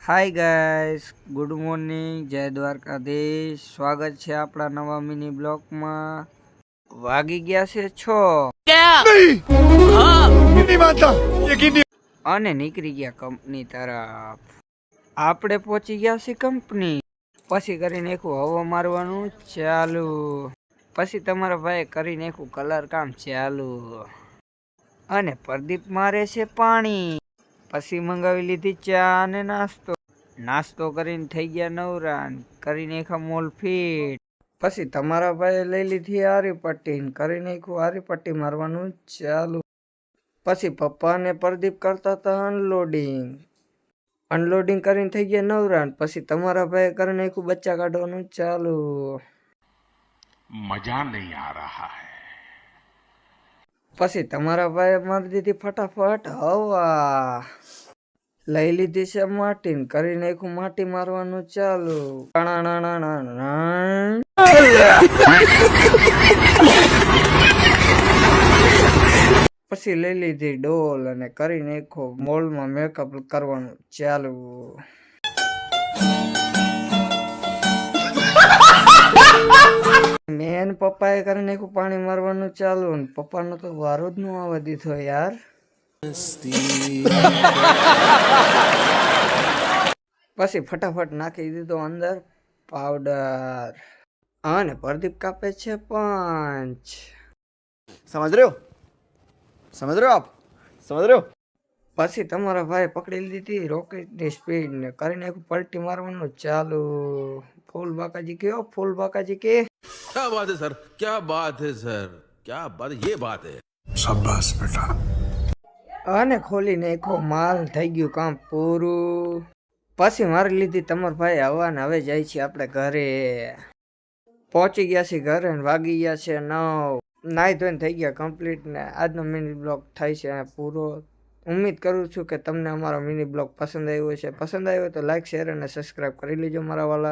Hi guys, good morning, જય દ્વારકાધીશ. સ્વાગત છે આપણા નવા મિની બ્લોગમાં. વાગી ગયા છે 6 અને નીકળી ગયા કંપની તરફ. આપણે પહોંચી ગયા છીએ કંપની. પછી કરી નાખું હવા મારવાનું ચાલુ. પછી તમારા ભાઈ કરી નાખું કલર કામ ચાલુ. અને પ્રદીપ મારે છે પાણી. પછી મંગાવી લીધી ચા અને નાસ્તો કરીને થઈ ગયા નવરા. કરી નાખ્યા મોલ ફીટ. પછી તમારા ભાઈ લઈ લીધી આરી પટ્ટી. કરી નાખ્યું આરી પટ્ટી મારવાનું ચાલુ. પછી પપ્પા અને પ્રદીપ કરતા હતા અનલોડિંગ કરીને થઈ ગયા નવરા. પછી તમારા ભાઈ કરી નાખ્યું બચ્ચા કાઢવાનું ચાલુ. મજા નહીં આ રહા હૈ. પછી તમારા ભાઈ મારી દીધી ફટાફટ હવા. લઈ લીધી છે માટી. કરી નાખ્યું માટી મારવાનું ચાલુ. પછી લઈ લીધી ડોલ અને કરી નાખો મોલમાં મેકઅપ કરવાનું ચાલુ. મેન પપ્પાએ કરી નાખ્યું પાણી મારવાનું ચાલુ. પપ્પાનો તો વારો જ ન આવવા દીધો યાર. પછી ફટાફટ નાખી દીધો અંદર પાવડર. અને પ્રદીપ કાપે છે પંચ. समझ रहे हो आप समझ रहे हो। પછી તમારા ભાઈ પકડી લીધી રોકેટની સ્પીડ ને કરી નાખ્યું પલટી મારવાનું ચાલુ. ફૂલ બાકાજી કયો ફૂલ બાકાજી કે क्या बात है सर, क्या बात है सर, क्या बात, ये बात है। શાબાશ બેટા. અને ખોલી નાખો માલ. થઈ ગયું કામ પૂરું. પછી મારી લીધી તમારા ભાઈ હવા ને હવે જાય છે આપણે ઘરે. પહોંચી ગયા છે ઘરે ને વાગી ગયા છે 9. નાઈ ધોઈને થઈ ગયા કમ્પ્લીટ ને આજનો મિની બ્લોગ થાય છે પૂરો. ઉમ્મીદ કરું છું કે તમને અમારો મિની બ્લોગ પસંદ આવ્યો છે. પસંદ આવ્યો તો લાઈક શેર અને સબસ્ક્રાઈબ કરી લેજો મારા વાલા.